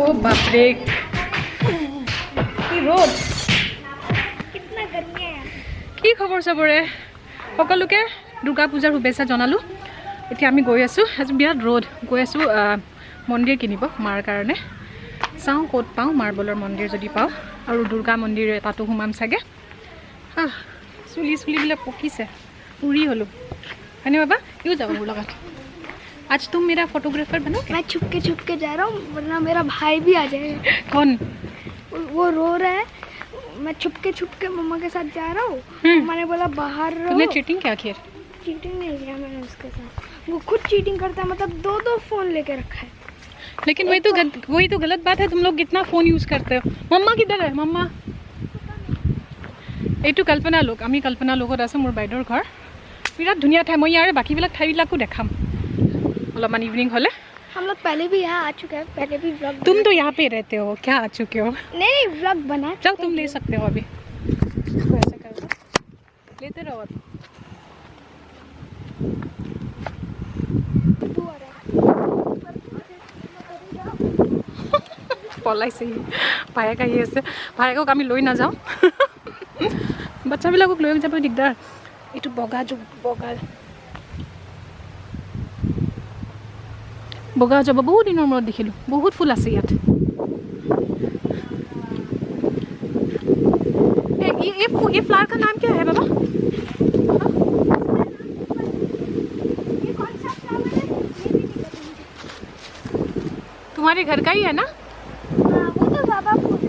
ओ बाप रे কি রোদ कितना गर्मी है কি খবৰ সবৰে সকলোকে দুৰ্গা পূজাৰ শুভেচ্ছা জনালো এতিয়া আমি গৈ আছো আজি বিৰাট ৰ'দ গৈ আছো মন্দিৰ কিনিব মাৰ কাৰণে চাওঁ ক'ত পাওঁ মাৰ্বলৰ মন্দিৰ যদি পাওঁ আৰু দুৰ্গা মন্দিৰ তাতো সোমাম চাগে চুলি বিলাক পকিছে উৰি হলো হয়নে বাবা ইও যাও মোৰ লগত आज तुम मेरा फोटोग्राफर बनो मैं छुप के जा रहा हूँ वरना मेरा भाई भी आ जाएगा कौन वो रो रहा है मैं छुप के मम्मा के साथ जा रहा हूँ मम्मा ने बोला बाहर रहो तुमने चीटिंग क्या किया चीटिंग नहीं किया मैंने उसके साथ वो खुद चीटिंग करता है मतलब दो फोन लेके रखा है लेकिन वही तो गलत बात है तुम लोग कितना फोन यूज करते हो मम्मा किधर है मम्मा এইটো কল্পনা লোক আমি কল্পনা লোকত আছে মোৰ বাইদেউৰ ঘৰ বিৰাট ধুনীয়া ঠাই মই ইয়াৰে বাকীবিলাক ঠাইবিলাকো দেখাম অলপমান ইভিনিং হলে हम लोग पहले भी यहाँ आ चुके हैं पहले भी व्लॉग तुम तो यहाँ पे रहते हो क्या आ चुके हो नहीं व्लॉग बना जाओ तुम ले सकते हो अभी इसको ऐसे कर दो लेते रहो পলাইছে ভায়েক আহি আছে ভায়েকক আমি লৈ নাযাওঁ বাচ্চাবিলাকক লৈ যাব দিগদাৰ এইটো বগা যাব বহুত দিনৰ মূৰত দেখিলোঁ বহুত ফুল আছে ইয়াত ये फ्लावर का नाम क्या है बाबा तुम्हारे घर का ही है ना वो तो बाबा फूल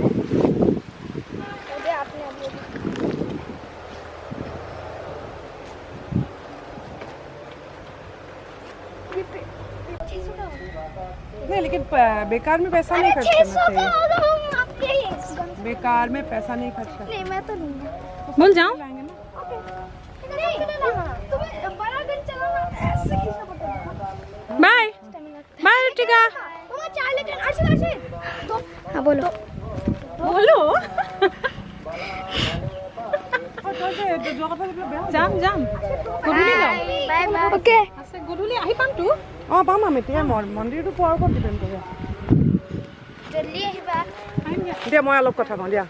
है आपने नहीं लेकिन बेकार में पैसा नहीं खर्च करना चाहिए बेकार में पैसा नहीं खर्च करना नहीं मैं तो नहीं बोल जाओ बाय बाय ऋतिका हाँ बोलो যাম গধূলি যাওঁ बाय बाय ओके আছে গধূলি আহি পামতো অঁ পাম আমি এতিয়া মন্দিৰটো পোৱাৰ ওপৰত ডিপেণ্ড কৰে जल्दी ही बात দিয়া মই অলপ কথা কওঁ দিয়া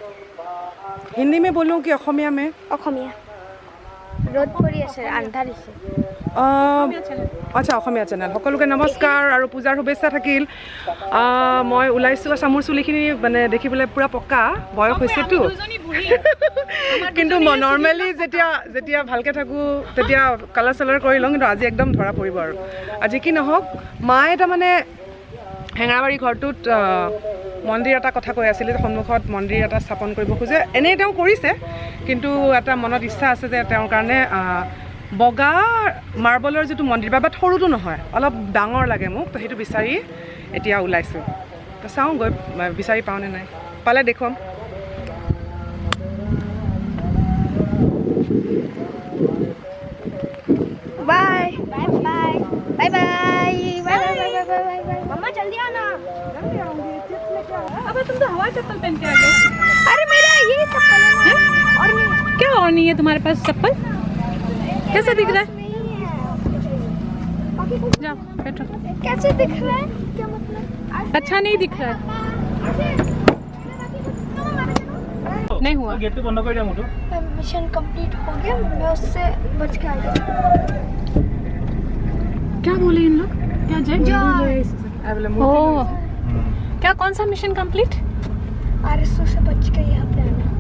হিন্দী में बोलूँ कि অসমীয়া में অসমীয়া ৰ'দ পৰি আছে আন্ধাৰ দিছে আচ্ছা অসমীয়া চেনেল সকলোকে নমস্কাৰ আৰু পূজাৰ শুভেচ্ছা থাকিল মই ওলাইছোঁ আছা মোৰ চুলিখিনি মানে দেখিবলৈ পূৰা পকা বয়স হৈছেতো কিন্তু নৰ্মেলি যেতিয়া ভালকৈ থাকোঁ তেতিয়া কালাৰ চালাৰ কৰি লওঁ কিন্তু আজি একদম ধৰা পৰিব আৰু আজি কি নহওক মায়ে তাৰমানে হেঙেৰাবাৰী ঘৰটোত মন্দিৰ এটা কথা কৈ আছিলে সন্মুখত মন্দিৰ এটা স্থাপন কৰিব খোজে এনেই তেওঁ কৰিছে কিন্তু এটা মনত ইচ্ছা আছে যে তেওঁৰ কাৰণে বগা মাৰ্বলৰ যিটো মন্দিৰ বা সৰুটো নহয় অলপ ডাঙৰ লাগে মোক তো সেইটো বিচাৰি এতিয়া ওলাইছোঁ তো চাওঁ গৈ বিচাৰি পাওঁনে নাই পালে দেখুৱাম bye bye bye bye bye bye bye मम्मा जल्दी आना अबे तुम तो हवाई चप्पल पहन के आ गए अरे मेरा ये चप्पल है ना और नहीं क्या और नहीं है तुम्हारे पास चप्पल कैसा दिख रहा है जाओ बैठो कैसे दिख रहा है क्या मतलब अच्छा नहीं दिख रहा है नहीं हुआ गेट तो बंद कर दिया मोटू मिशन कंप्लीट हो गया मैं उससे बच के आ गई क्या बोले इन लोग क्या जय ओ क्या कौन सा मिशन कंप्लीट आरएसओ से बच के यहाँ पे आना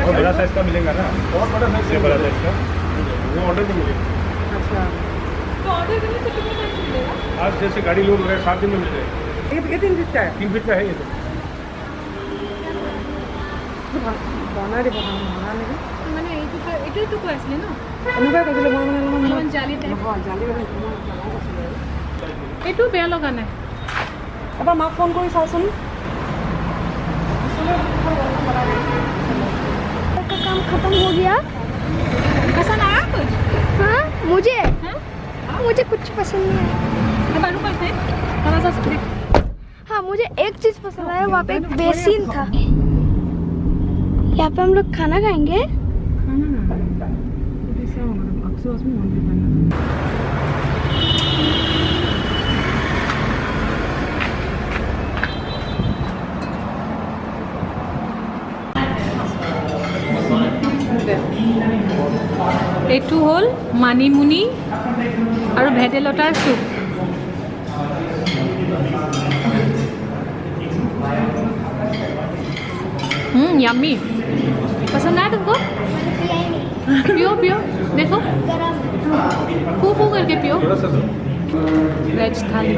और बड़ा साइज का मिलेगा ना और बड़ा साइज का वो ऑर्डर नहीं मिलेगा अच्छा तो ऑर्डर करने से कितने टाइम मिलेगा आज जैसे गाड़ी लोड हो रहा है 7 दिन में मिल जाएगा ये 3 फीट का है 3 फीट का है ये বনাই দিব বনালে মানে এইটোই তো কৈ আছিলে ন এনেকুৱাই কৈছিলে মই মানে অলপমান জালি টাইপ নহয় জালি এইটো বেয়া লগা নাই এবাৰ মাক ফোন কৰি চাওঁচোন का काम खत्म हो गया पसंद आया कुछ हाँ मुझे हाँ? मुझे कुछ पसंद नहीं आया। हाँ मुझे एक चीज पसंद आया, वहाँ पे एक बेसिन था। यहाँ पे हम लोग खाना खाएंगे। এইটো হ'ল মানিমুনি আৰু ভেদাইলতাৰ চুপ। यम्मी। पसंद आया तुमको? पियो पियो, देखो फू फू करके पियो। वेज थाली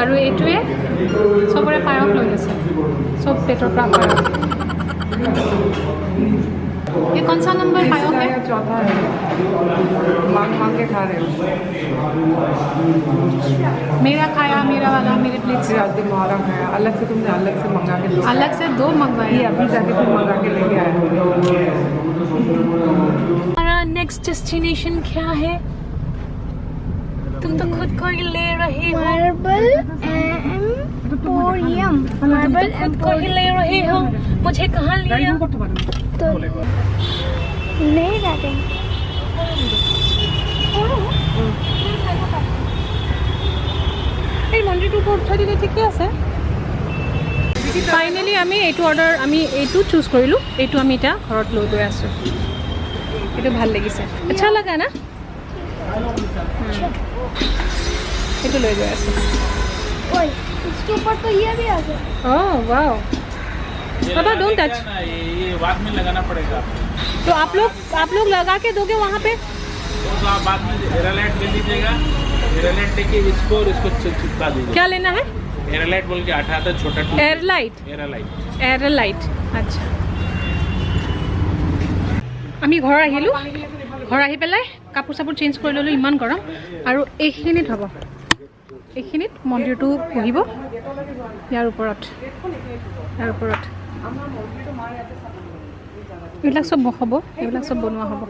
আৰু এইটোৱে চবৰে পায়স লৈ লৈছে, চব পেটৰ পৰা পায়স। ये कौन सा नंबर पायक है? चौथा है, मांग मांग के खा रहे हो। मेरा खाया, मेरा वाला मेरे प्लेट से। आज तुम्हारा खाया, अलग से तुमने अलग से मंगा के लो। अलग से 2 मंगवाए। ये अभी जाके फिर मंगा के लेके आए हो। हमारा नेक्स्ट डेस्टिनेशन क्या है? तुम तो खुद को ही ले रही हो। Marble emporium. मार्बल खुद को ही ले रही हो, मुझे कहाँ लिया? तो नहीं जाते। এই মন্দিৰটোৰ ওপৰত উঠাই দিলে ঠিকে আছে। ফাইনেলি আমি এইটো অৰ্ডাৰ, আমি এইটো চুজ কৰিলোঁ। এইটো আমি এতিয়া ঘৰত লৈ গৈ আছোঁ। এইটো ভাল লাগিছে, আচ্ছা লগা না? এইটো লৈ গৈ আছোঁ। ओए इसके ऊपर तो ये भी आ गया। Oh wow. पापा डोंट टच। ये बाद में लगाना पड़ेगा। तो आप लोग लगा के दोगे वहाँ पे? तो आप बाद में एयरलाइट ले लीजिएगा, एयरलाइट लेके इसको और इसको चिपका दीजिए। क्या लेना है? एयरलाइट बोल के आता है छोटा टूल। एयरलाइट। एयरलाइट एयरलाइट, আচ্ছা। আমি ঘৰ আহিলোঁ, ঘৰ আহি পেলাই কাপোৰ চাপোৰ চেঞ্জ কৰি ল'লোঁ, ইমান গৰম। আৰু এইখিনিত হ'ব, এইখিনিত মন্দিৰটো বহিব, ইয়াৰ ওপৰত এইবিলাক চব হ'ব, এইবিলাক চব বনোৱা হ'ব।